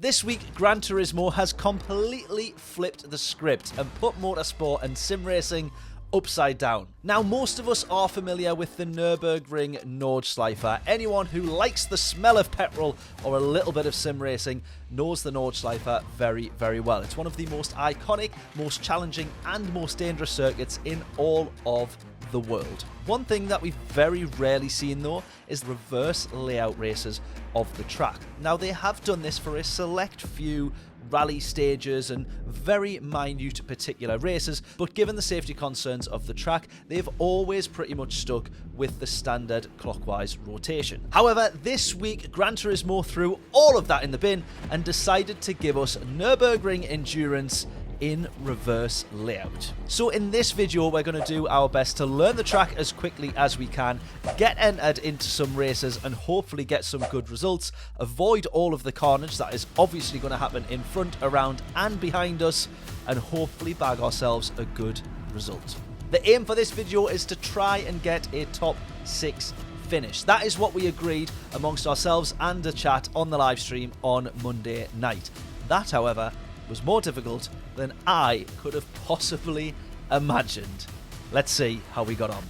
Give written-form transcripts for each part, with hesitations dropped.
This week, Gran Turismo has completely flipped the script and put motorsport and sim racing upside down. Now, most of us are familiar with the Nurburgring Nordschleife. Anyone who likes the smell of petrol or a little bit of sim racing knows the Nordschleife very, very well. It's one of the most iconic, most challenging, and most dangerous circuits in all of the world. One thing that we've very rarely seen, though, is reverse layout races of the track. Now, they have done this for a select few rally stages and very minute particular races, but given the safety concerns of the track, they've always pretty much stuck with the standard clockwise rotation. However, this week, Gran Turismo threw all of that in the bin and decided to give us Nurburgring Endurance in reverse layout. So in this video, we're going to do our best to learn the track as quickly as we can, get entered into some races and hopefully get some good results, avoid all of the carnage that is obviously going to happen in front, around and behind us, and hopefully bag ourselves a good result. The aim for this video is to try and get a top 6 finish. That is what we agreed amongst ourselves and the chat on the live stream on Monday night. That, however, was more difficult than I could have possibly imagined. Let's see how we got on.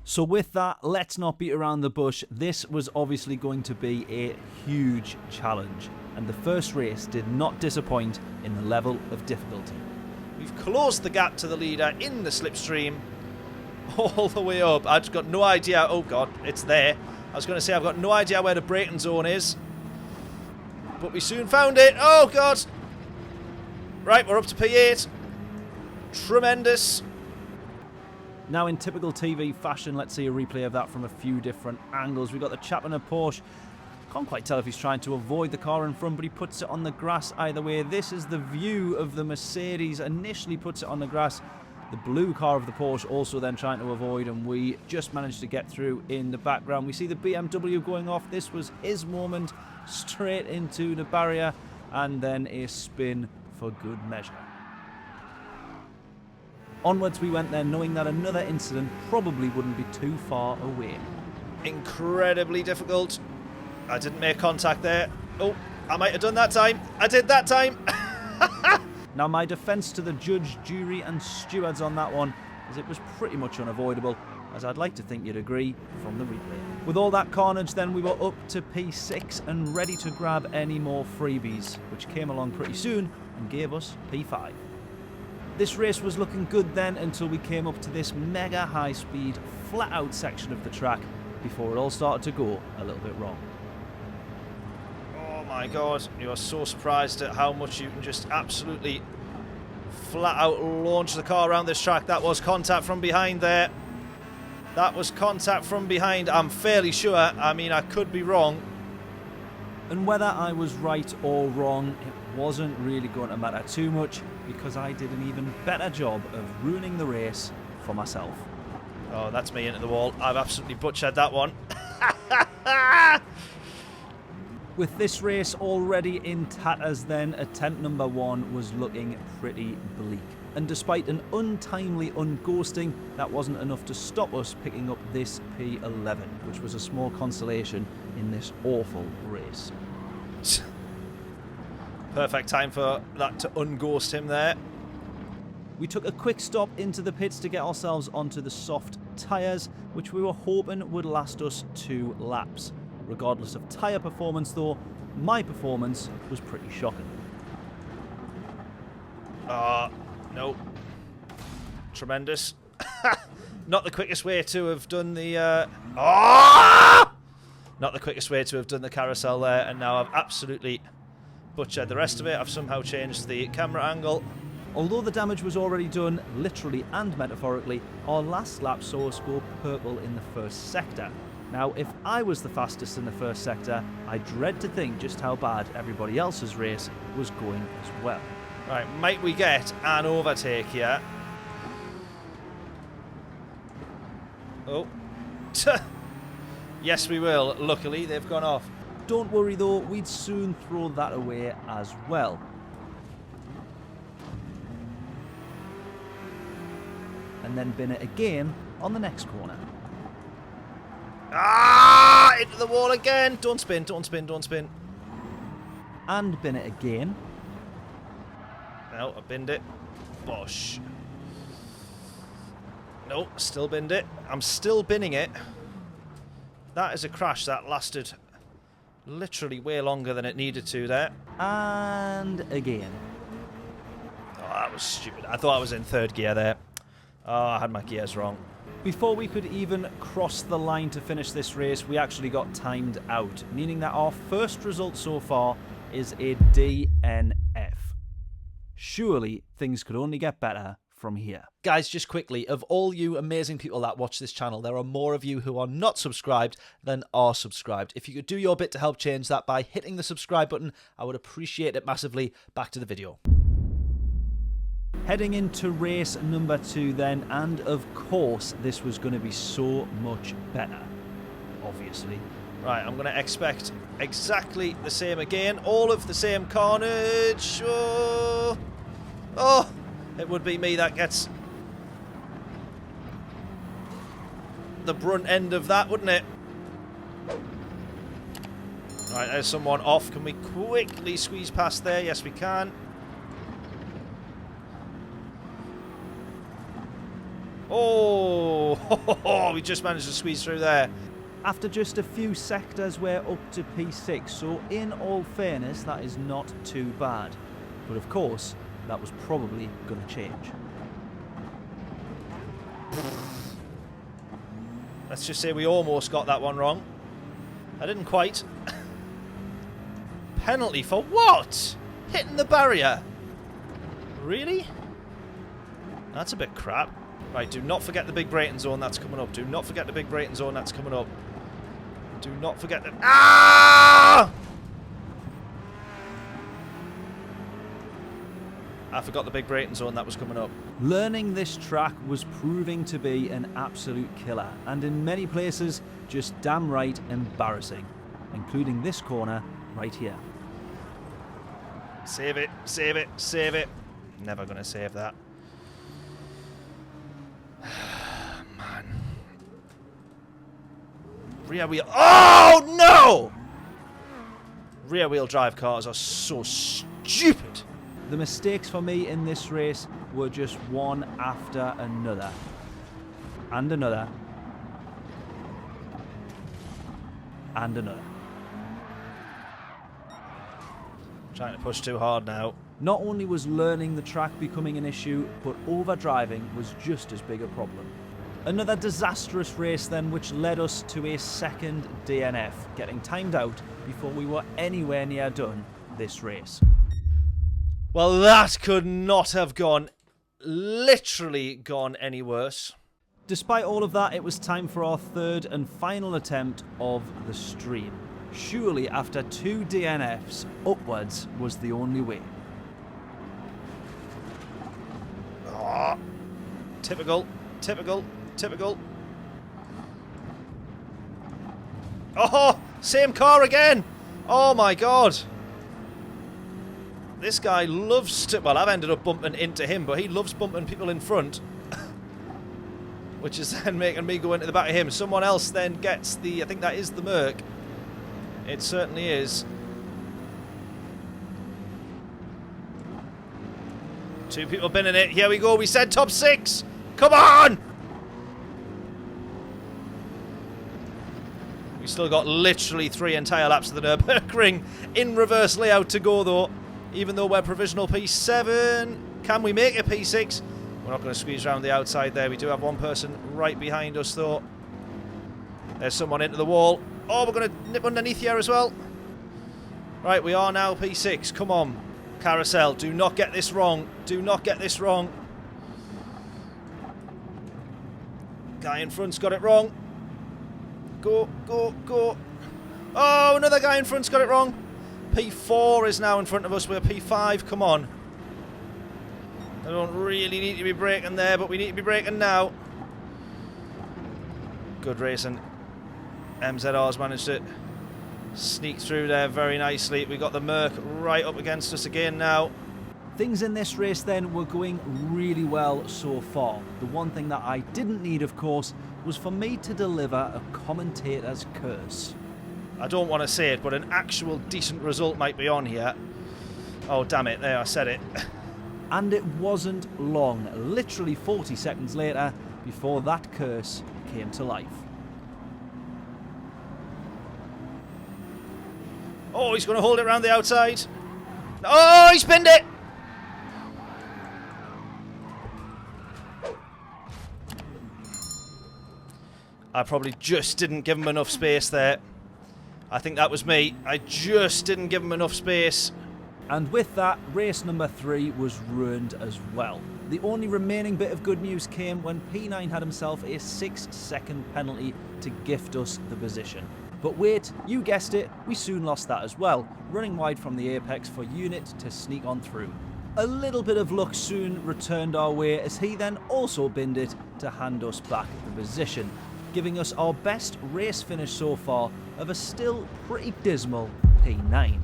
So with that, let's not beat around the bush. This was obviously going to be a huge challenge, and the first race did not disappoint in the level of difficulty. We've closed the gap to the leader in the slipstream all the way up. I've got no idea. Oh god, it's there. I was going to say I've got no idea where the braking zone is, but we soon found it. Oh god. Right, we're up to P8. Tremendous. Now, in typical TV fashion, let's see a replay of that from a few different angles. We've got the chap in a Porsche. Can't quite tell if he's trying to avoid the car in front, but he puts it on the grass either way. This is the view of the Mercedes. Initially puts it on the grass. The blue car of the Porsche also then trying to avoid, and we just managed to get through in the background. We see the BMW going off. This was his moment. Straight into the barrier, and then a spin for good measure. Onwards we went then, knowing that another incident probably wouldn't be too far away. Incredibly difficult. I didn't make contact there. Oh, I might have done that time. I did that time. Now, my defence to the judge, jury and stewards on that one is it was pretty much unavoidable, as I'd like to think you'd agree from the replay. With all that carnage then, we were up to P6 and ready to grab any more freebies, which came along pretty soon and gave us P5. This race was looking good then until we came up to this mega high speed, flat out section of the track before it all started to go a little bit wrong. Oh my god, you are so surprised at how much you can just absolutely flat out launch the car around this track. That was contact from behind there. That was contact from behind, I'm fairly sure. I mean, I could be wrong. And whether I was right or wrong, it wasn't really going to matter too much, because I did an even better job of ruining the race for myself. Oh, that's me into the wall. I've absolutely butchered that one. With this race already in tatters then, attempt number 1 was looking pretty bleak. And despite an untimely unghosting, that wasn't enough to stop us picking up this P11, which was a small consolation in this awful race. Perfect time for that to unghost him there. We took a quick stop into the pits to get ourselves onto the soft tyres, which we were hoping would last us 2 laps. Regardless of tyre performance though, my performance was pretty shocking. No. Tremendous. Not the quickest way to have done the not the quickest way to have done the carousel there, and now I've absolutely butchered the rest of it. I've somehow changed the camera angle. Although the damage was already done, literally and metaphorically, our last lap saw us go purple in the first sector. Now, if I was the fastest in the first sector, I dread to think just how bad everybody else's race was going as well. Right, might we get an overtake here? Oh. Yes, we will. Luckily, they've gone off. Don't worry though, we'd soon throw that away as well. And then bin it again on the next corner. Into the wall again. Don't spin, don't spin, don't spin. And bin it again. No, I binned it. Bosh. No, still binned it. I'm still binning it. That is a crash that lasted literally way longer than it needed to there. And again. Oh, that was stupid. I thought I was in third gear there. Oh, I had my gears wrong. Before we could even cross the line to finish this race, we actually got timed out, meaning that our first result so far is a DNF. Surely things could only get better from here. Guys, just quickly, of all you amazing people that watch this channel, there are more of you who are not subscribed than are subscribed. If you could do your bit to help change that by hitting the subscribe button, I would appreciate it massively. Back to the video. Heading into race number 2 then, and of course this was going to be so much better, obviously. Right, I'm going to expect exactly the same again. All of the same carnage. Oh, oh, it would be me that gets the brunt end of that, wouldn't it? Right, there's someone off. Can we quickly squeeze past there? Yes, we can. Oh, we just managed to squeeze through there. After just a few sectors, we're up to P6, so in all fairness, that is not too bad. But of course, that was probably going to change. Let's just say we almost got that one wrong. I didn't quite. Penalty for what? Hitting the barrier. Really? That's a bit crap. Right, do not forget the big braking zone that's coming up. Do not forget the big braking zone that's coming up. Do not forget the... Ah! I forgot the big braking zone that was coming up. Learning this track was proving to be an absolute killer, and in many places, just damn right embarrassing, including this corner right here. Save it, save it, save it. Never gonna save that. Man. Rear wheel. Oh no! Rear wheel drive cars are so stupid. The mistakes for me in this race were just one after another. And another. And another. Trying to push too hard now. Not only was learning the track becoming an issue, but overdriving was just as big a problem. Another disastrous race then, which led us to a second DNF, getting timed out before we were anywhere near done this race. Well, that could not have literally gone any worse. Despite all of that, it was time for our third and final attempt of the stream. Surely after 2 DNFs, upwards was the only way. Oh, typical, typical, typical. Oh, same car again. Oh my god. This guy loves to... Well, I've ended up bumping into him, but he loves bumping people in front. Which is then making me go into the back of him. Someone else then gets the... I think that is the Merc. It certainly is. 2 people binning it. Here we go. We said top 6. Come on! We still got literally 3 entire laps of the Nurburgring in reverse layout to go, though. Even though we're provisional P7. Can we make it P6? We're not going to squeeze around the outside there. We do have one person right behind us, though. There's someone into the wall. Oh, we're going to nip underneath here as well. Right, we are now P6. Come on. Carousel, do not get this wrong. Do not get this wrong. Guy in front's got it wrong. Go, go, go. Oh, another guy in front's got it wrong. P4 is now in front of us. We're P5. Come on. I don't really need to be braking there, but we need to be braking now. Good racing. MZR's managed to sneak through there very nicely. We got the Merc right up against us again now. Things in this race then were going really well so far. The one thing that I didn't need, of course, was for me to deliver a commentator's curse. I don't want to say it, but an actual decent result might be on here. Oh, damn it. There, I said it. And it wasn't long, literally 40 seconds later, before that curse came to life. Oh, he's going to hold it around the outside. Oh, he spinned it! I probably just didn't give him enough space there. I think that was me. I just didn't give him enough space. And with that, race number 3 was ruined as well. The only remaining bit of good news came when P9 had himself a 6-second penalty to gift us the position. But wait, you guessed it, we soon lost that as well, running wide from the apex for Unit to sneak on through. A little bit of luck soon returned our way as he then also binned it to hand us back the position, giving us our best race finish so far of a still pretty dismal P9.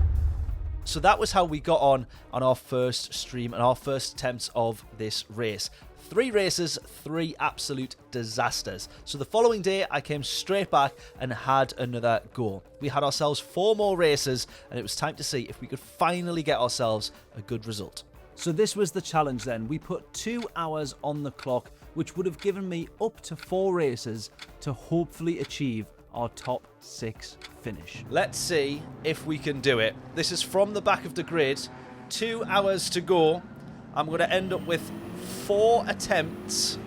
So that was how we got on our first stream and our first attempts of this race. 3 races, 3 absolute disasters. So the following day, I came straight back and had another go. We had ourselves 4 more races, and it was time to see if we could finally get ourselves a good result. So this was the challenge then. We put 2 hours on the clock, which would have given me up to 4 races to hopefully achieve our top 6 finish. Let's see if we can do it. This is from the back of the grid. 2 hours to go. I'm going to end up with 4 attempts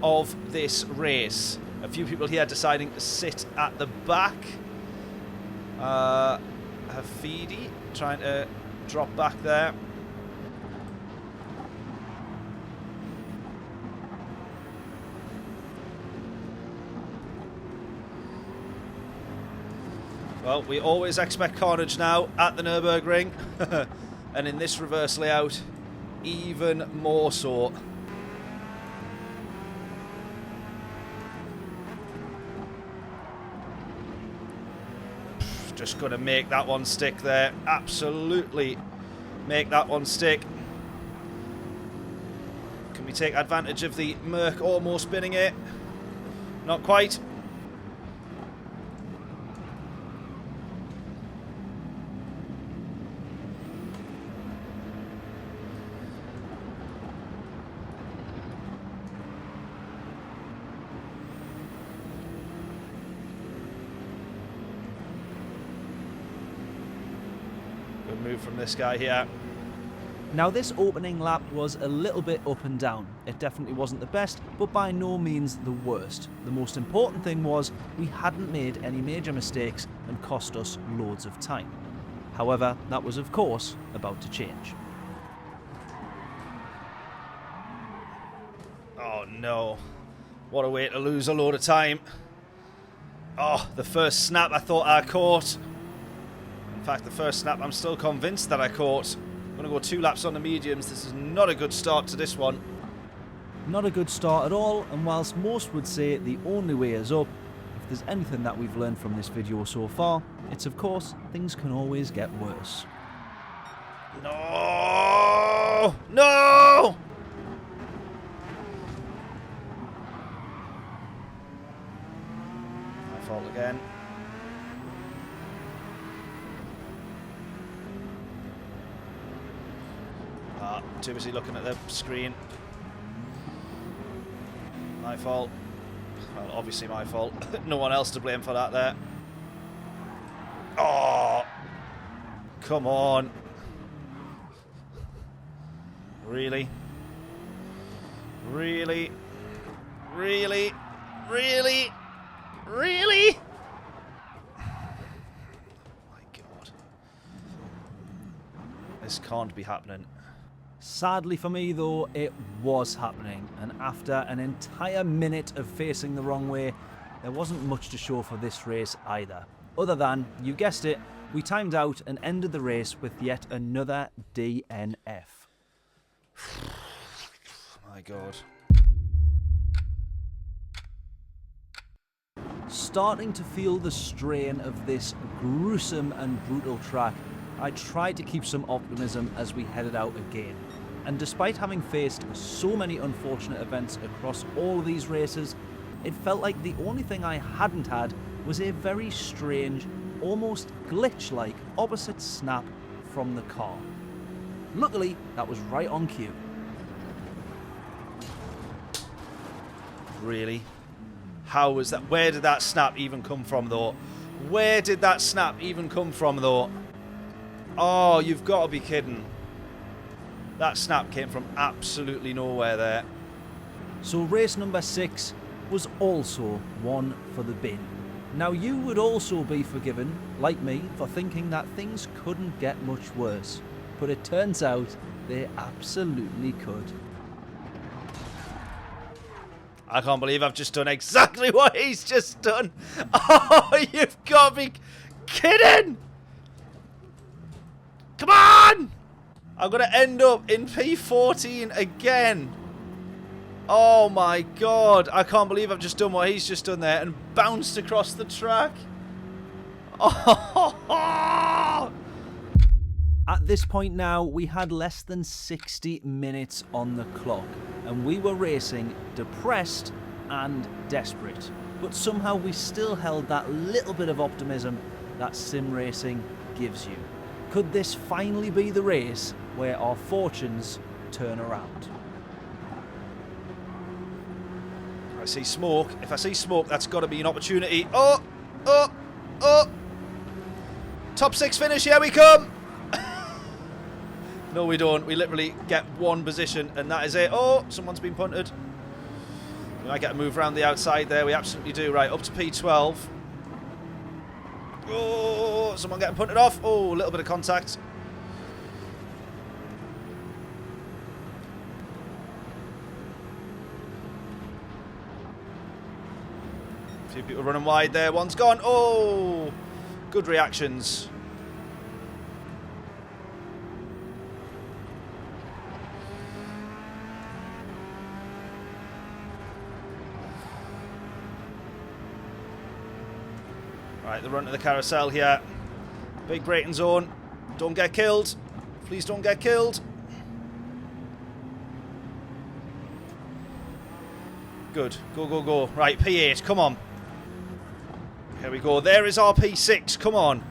of this race. A few people here deciding to sit at the back. Hafidi trying to drop back there. Well, we always expect carnage now at the Nurburgring. And in this reverse layout, even more so. Just going to make that one stick there. Absolutely make that one stick. Can we take advantage of the Merc almost spinning it? Not quite. Good move from this guy here. Now this opening lap was a little bit up and down. It definitely wasn't the best, but by no means the worst. The most important thing was we hadn't made any major mistakes and cost us loads of time. However, that was of course about to change. Oh no. What a way to lose a load of time. Oh, the first snap I thought I caught. In fact, the first snap I'm still convinced that I caught. I'm going to go 2 laps on the mediums. This is not a good start to this one. Not a good start at all, and whilst most would say the only way is up, if there's anything that we've learned from this video so far, it's of course, things can always get worse. No! No! My fault again. Too busy looking at the screen. My fault. Well, obviously my fault. No one else to blame for that there. Oh! Come on. Really? Really? Really? Really? Really? My God. This can't be happening. Sadly for me though, it was happening, and after an entire minute of facing the wrong way, there wasn't much to show for this race either. Other than, you guessed it, we timed out and ended the race with yet another DNF. My God. Starting to feel the strain of this gruesome and brutal track, I tried to keep some optimism as we headed out again. And despite having faced so many unfortunate events across all of these races, it felt like the only thing I hadn't had was a very strange almost glitch-like opposite snap from the car. Luckily, that was right on cue. Really? How was that? Where did that snap even come from, though? Where did that snap even come from, though? Oh, you've got to be kidding. That snap came from absolutely nowhere there. So race number 6 was also one for the bin. Now you would also be forgiven, like me, for thinking that things couldn't get much worse. But it turns out they absolutely could. I can't believe I've just done exactly what he's just done. Oh, you've got to be kidding. Come on. I'm going to end up in P14 again. Oh my god. I can't believe I've just done what he's just done there and bounced across the track. Oh. At this point now, we had less than 60 minutes on the clock, and we were racing depressed and desperate. But somehow we still held that little bit of optimism that sim racing gives you. Could this finally be the race where our fortunes turn around? I see smoke. If I see smoke, that's got to be an opportunity. Oh, oh, oh. Top 6 finish, here we come. No, we don't. We literally get one position, and that is it. Oh, someone's been punted. We might get a move around the outside there. We absolutely do. Right, up to P12. Oh, someone getting punted off. Oh, a little bit of contact. A few people running wide there. One's gone. Oh, good reactions. Right, the run to the carousel here. Big braking zone. Don't get killed. Please don't get killed. Good. Go, go, go. Right, P8. Come on. Here we go. There is our P6. Come on.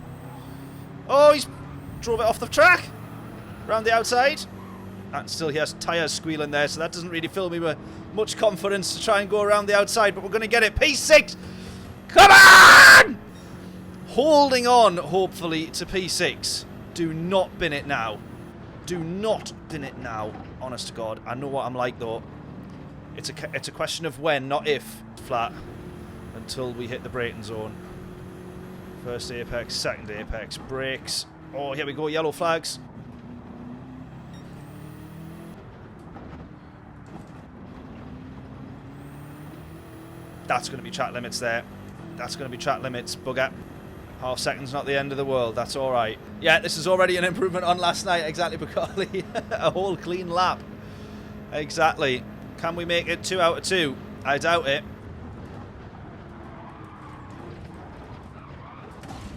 Oh, he's drove it off the track. Round the outside. And still he has tyres squealing there, so that doesn't really fill me with much confidence to try and go around the outside, but we're going to get it. P6. Come on! Holding on, hopefully, to P6. Do not bin it now. Do not bin it now. Honest to God. I know what I'm like, though. It's a question of when, not if. Flat. Until we hit the braking zone. First apex, second apex. Brakes. Oh, here we go. Yellow flags. That's going to be track limits there. That's going to be track limits. Bugger. Half second's not the end of the world. That's all right. Yeah, this is already an improvement on last night. Exactly, Bacali. A whole clean lap. Exactly. Can we make it 2 out of 2? I doubt it.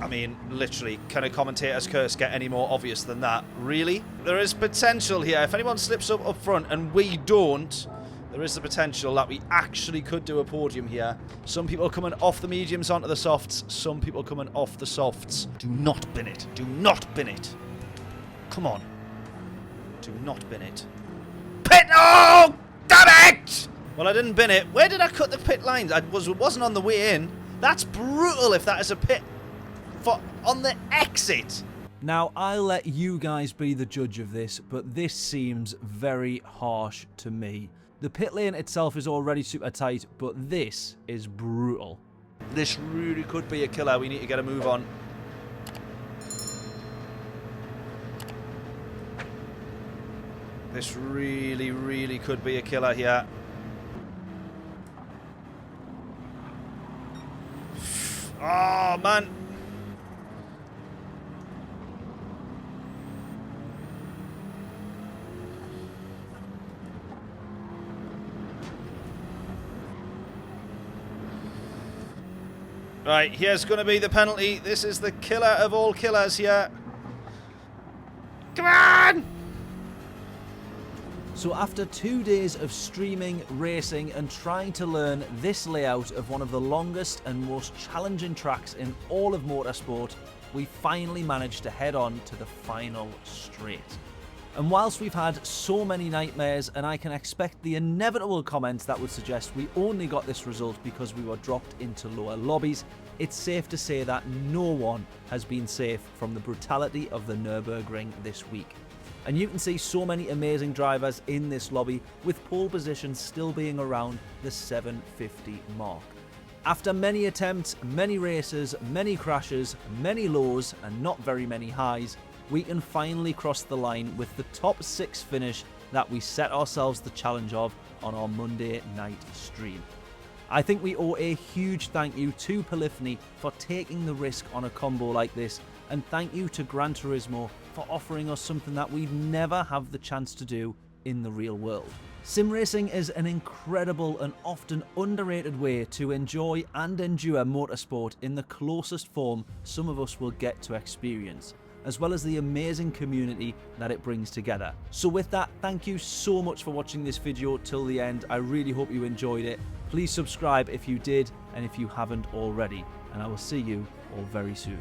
I mean, literally, can a commentator's curse get any more obvious than that? Really? There is potential here. If anyone slips up front and we don't, there is the potential that we actually could do a podium here. Some people coming off the mediums onto the softs. Some people coming off the softs. Do not bin it. Do not bin it. Come on. Do not bin it. Pit! Oh! Damn it! Well, I didn't bin it. Where did I cut the pit lines? It wasn't on the way in. That's brutal if that is a pit on the exit. Now, I'll let you guys be the judge of this, but this seems very harsh to me. The pit lane itself is already super tight, but this is brutal. This really could be a killer. We need to get a move on. This really, really could be a killer here. Oh, man. Right, here's going to be the penalty. This is the killer of all killers here. Come on! So after 2 days of streaming, racing and trying to learn this layout of one of the longest and most challenging tracks in all of motorsport, we finally managed to head on to the final straight. And whilst we've had so many nightmares, and I can expect the inevitable comments that would suggest we only got this result because we were dropped into lower lobbies, it's safe to say that no one has been safe from the brutality of the Nurburgring this week. And you can see so many amazing drivers in this lobby, with pole positions still being around the 750 mark. After many attempts, many races, many crashes, many lows and not very many highs, we can finally cross the line with the top 6 finish that we set ourselves the challenge of on our Monday night stream. I think we owe a huge thank you to Polyphony for taking the risk on a combo like this, and thank you to Gran Turismo for offering us something that we'd never have the chance to do in the real world. Sim racing is an incredible and often underrated way to enjoy and endure motorsport in the closest form some of us will get to experience, as well as the amazing community that it brings together. So with that, thank you so much for watching this video till the end. I really hope you enjoyed it. Please subscribe if you did and if you haven't already, and I will see you all very soon.